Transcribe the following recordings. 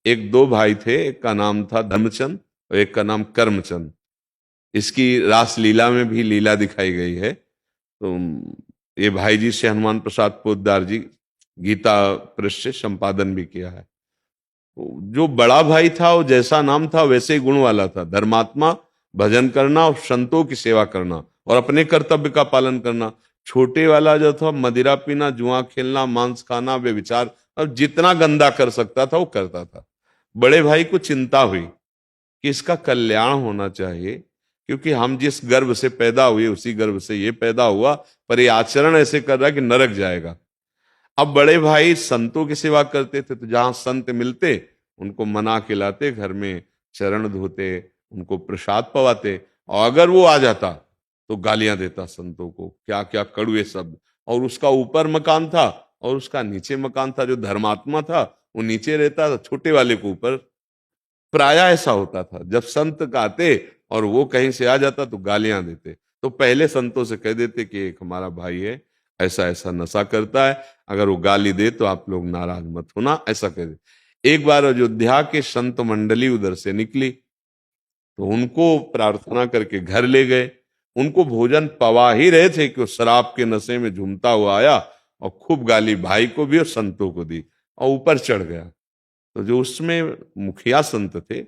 एक दो भाई थे, एक का नाम था धर्मचंद और एक का नाम कर्मचंद। इसकी रासलीला में भी लीला दिखाई गई है। तो ये भाई जी से हनुमान प्रसाद पोद्दार जी गीता पृष्ठ से संपादन भी किया है। जो बड़ा भाई था वो जैसा नाम था वैसे ही गुण वाला था, धर्मात्मा, भजन करना और संतों की सेवा करना और अपने कर्तव्य का पालन करना। छोटे वाला जो था मदिरा पीना, जुआ खेलना, मांस खाना, व्यभिचार, अब जितना गंदा कर सकता था वो करता था। बड़े भाई को चिंता हुई कि इसका कल्याण होना चाहिए, क्योंकि हम जिस गर्भ से पैदा हुए उसी गर्भ से ये पैदा हुआ, पर ये आचरण ऐसे कर रहा है कि नरक जाएगा। अब बड़े भाई संतों की सेवा करते थे, तो जहां संत मिलते उनको मना के लाते, घर में चरण धोते, उनको प्रसाद पवाते। और अगर वो आ जाता तो गालियां देता संतों को, क्या क्या कड़वे शब्द। और उसका ऊपर मकान था और उसका नीचे मकान था। जो धर्मात्मा था वो नीचे रहता था, छोटे वाले को ऊपर। प्राय ऐसा होता था, जब संत गाते और वो कहीं से आ जाता तो गालियां देते। तो पहले संतों से कह देते कि एक हमारा भाई है, ऐसा ऐसा नशा करता है, अगर वो गाली दे तो आप लोग नाराज मत होना, ऐसा कह दे। एक बार अयोध्या के संत मंडली उधर से निकली तो उनको प्रार्थना करके घर ले गए। उनको भोजन पवा ही रहे थे कि वो शराब के नशे में झूमता हुआ आया और खूब गाली भाई को भी और संतों को दी और ऊपर चढ़ गया। तो जो उसमें मुखिया संत थे,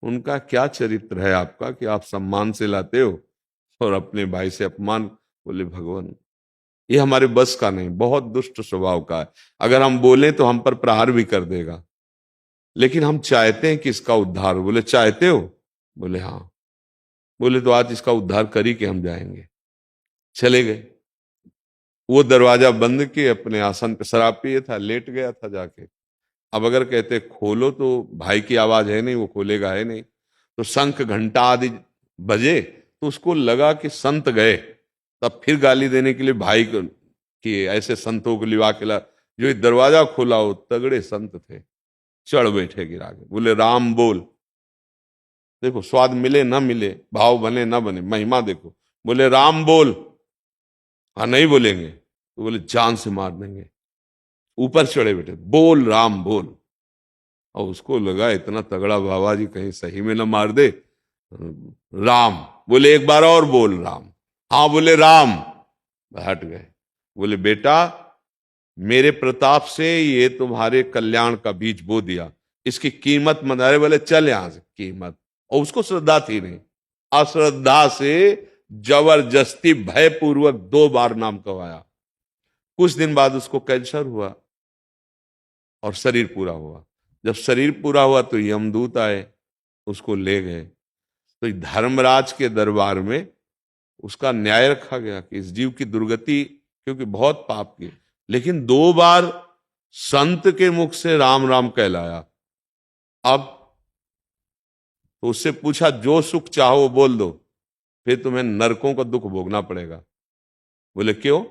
उनका क्या चरित्र है आपका कि आप सम्मान से लाते हो और अपने भाई से अपमान। बोले भगवान, ये हमारे बस का नहीं, बहुत दुष्ट स्वभाव का है। अगर हम बोले तो हम पर प्रहार भी कर देगा, लेकिन हम चाहते हैं कि इसका उद्धार हो। बोले चाहते हो? बोले हाँ। बोले तो आज इसका उद्धार कर ही के हम जाएंगे। चले गए। वो दरवाजा बंद के अपने आसन पे, शराब पिए था, लेट गया था जाके। अब अगर कहते खोलो तो भाई की आवाज है नहीं, वो खोलेगा है नहीं। तो शंख घंटा आदि बजे तो उसको लगा कि संत गए। तब फिर गाली देने के लिए भाई को कि ऐसे संतों को लिवा के ला। जो ये दरवाजा खोला वो तगड़े संत थे, चढ़ बैठे गिरा के। बोले राम बोल। देखो स्वाद मिले ना मिले, भाव बने ना बने, महिमा देखो। बोले राम बोल। हाँ नहीं बोलेंगे तो बोले जान से मार देंगे। ऊपर चढ़े बैठे, बोल राम बोल। और उसको लगा इतना तगड़ा बाबा जी कहीं सही में न मार दे। राम। बोले एक बार और बोल राम। हाँ बोले राम। हट गए। बोले बेटा, मेरे प्रताप से ये तुम्हारे कल्याण का बीज बो दिया, इसकी कीमत मत। अरे बोले चल यहां से, कीमत। और उसको श्रद्धा थी नहीं, अश्रद्धा से जबरदस्ती भयपूर्वक 2 बार नाम कहवाया। कुछ दिन बाद उसको कैंसर हुआ और शरीर पूरा हुआ। जब शरीर पूरा हुआ तो यमदूत आए, उसको ले गए। तो धर्मराज के दरबार में उसका न्याय रखा गया कि इस जीव की दुर्गति, क्योंकि बहुत पाप की, लेकिन 2 बार संत के मुख से राम राम कहलाया। अब तो उससे पूछा जो सुख चाहो बोल दो, फिर तुम्हें नरकों का दुख भोगना पड़ेगा। बोले क्यों?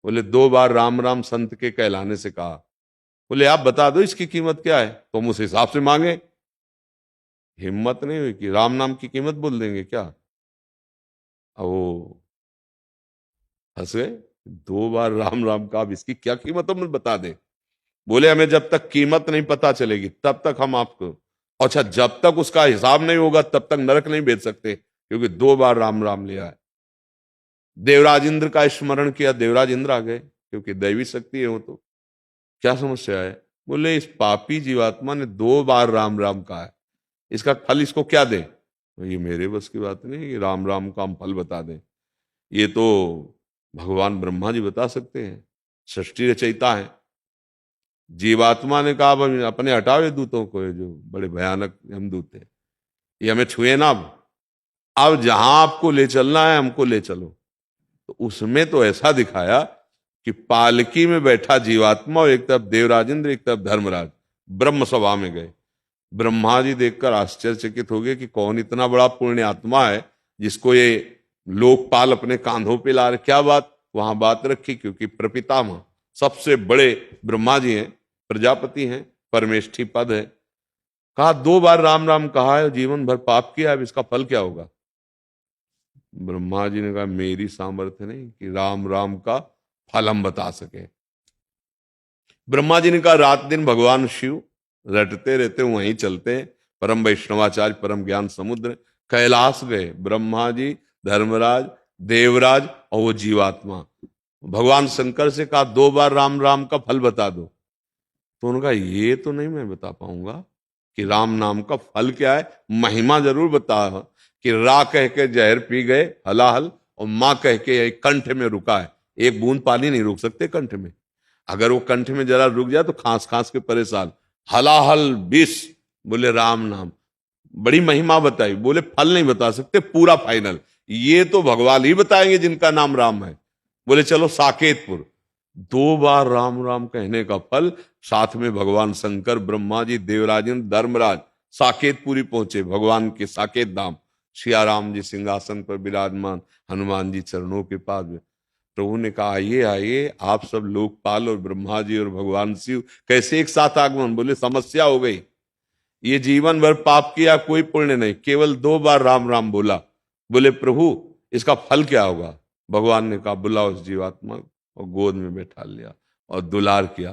बोले 2 बार राम राम संत के कहलाने से कहा। बोले आप बता दो इसकी कीमत क्या है, तो हम उस हिसाब से मांगे। हिम्मत नहीं हुई कि राम नाम की कीमत बोल देंगे क्या। अब वो हंस गए। 2 बार राम राम का, अब इसकी क्या कीमत हम बता दें। बोले हमें जब तक कीमत नहीं पता चलेगी तब तक हम आपको, अच्छा जब तक उसका हिसाब नहीं होगा तब तक नरक नहीं भेज सकते, क्योंकि 2 बार राम राम लिया है। देवराज इंद्र का स्मरण किया, देवराज इंद्र आ गए, क्योंकि दैवी शक्ति है वो। तो क्या समस्या है? बोले इस पापी जीवात्मा ने 2 बार राम राम कहा है, इसका फल इसको क्या दे। तो ये मेरे बस की बात नहीं कि राम राम का हम फल बता दें। ये तो भगवान ब्रह्मा जी बता सकते हैं, सृष्टि रचयिता है। जीवात्मा ने कहा अब अपने हटावे दूतों को, ये जो बड़े भयानक यमदूत थे, ये हमें छुए ना। अब जहां आपको ले चलना है हमको ले चलो। तो उसमें तो ऐसा दिखाया कि पालकी में बैठा जीवात्मा और एक तरफ देवराज इंद्र, एक तरफ धर्मराज, ब्रह्म सभा में गए। ब्रह्मा जी देखकर आश्चर्यचकित हो गए कि कौन इतना बड़ा पुण्य आत्मा है जिसको ये लोकपाल अपने कांधों पे ला रहे। क्या बात? वहां बात रखी, क्योंकि प्रपितामह सबसे बड़े ब्रह्मा जी हैं, प्रजापति हैं, परमेष्ठी पद है। कहा 2 बार राम राम कहा है, जीवन भर पाप किया है, अब इसका फल क्या होगा। ब्रह्मा जी ने कहा मेरी सामर्थ्य नहीं कि राम राम का फल हम बता सके। ब्रह्मा जी ने कहा रात दिन भगवान शिव रटते रहते वहीं चलते हैं। परम वैष्णवाचार्य परम ज्ञान समुद्र कैलाश गए, ब्रह्मा जी, धर्मराज, देवराज और वो जीवात्मा। भगवान शंकर से कहा 2 बार राम राम का फल बता दो। तो उन्होंने कहा ये तो नहीं मैं बता पाऊंगा कि राम नाम का फल क्या है, महिमा जरूर बता कि रा कह के जहर पी गए हलाहल, और माँ कह के कंठ में रुका है। एक बूंद पानी नहीं रुक सकते कंठ में, अगर वो कंठ में जरा रुक जाए तो खांस खांस के परेशान। हलाहल विष, बोले राम नाम, बड़ी महिमा बताई। बोले फल नहीं बता सकते पूरा फाइनल, ये तो भगवान ही बताएंगे जिनका नाम राम है। बोले चलो साकेतपुर। 2 बार राम राम कहने का फल, साथ में भगवान शंकर, ब्रह्मा जी, देवराजन, धर्मराज साकेतपुरी पहुंचे, भगवान के साकेत धाम। सिया राम जी सिंहासन पर विराजमान, हनुमान जी चरणों के पास में। प्रभु ने कहा आइए आइए, आप सब लोकपाल और ब्रह्मा जी और भगवान शिव कैसे एक साथ आगमन। बोले समस्या हो गई, ये जीवन भर पाप किया कोई पुण्य नहीं, केवल 2 बार राम राम बोला। बोले प्रभु इसका फल क्या होगा। भगवान ने कहा बुलाओ उस जीवात्मा को, और गोद में बैठा लिया और दुलार किया।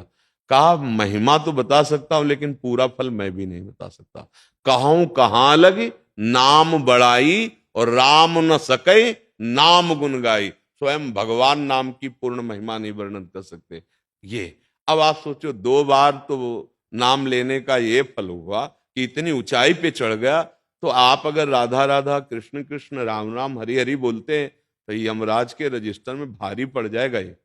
कहा महिमा तो बता सकता हूं लेकिन पूरा फल मैं भी नहीं बता सकता। कहूं कहां लगी नाम बड़ाई, और राम न सके नाम गुन गाई। स्वयं भगवान नाम की पूर्ण महिमा नहीं वर्णन कर सकते। ये अब आप सोचो 2 बार तो नाम लेने का ये फल हुआ कि इतनी ऊंचाई पे चढ़ गया। तो आप अगर राधा राधा कृष्ण कृष्ण राम राम हरि हरि बोलते हैं तो यमराज के रजिस्टर में भारी पड़ जाएगा ये।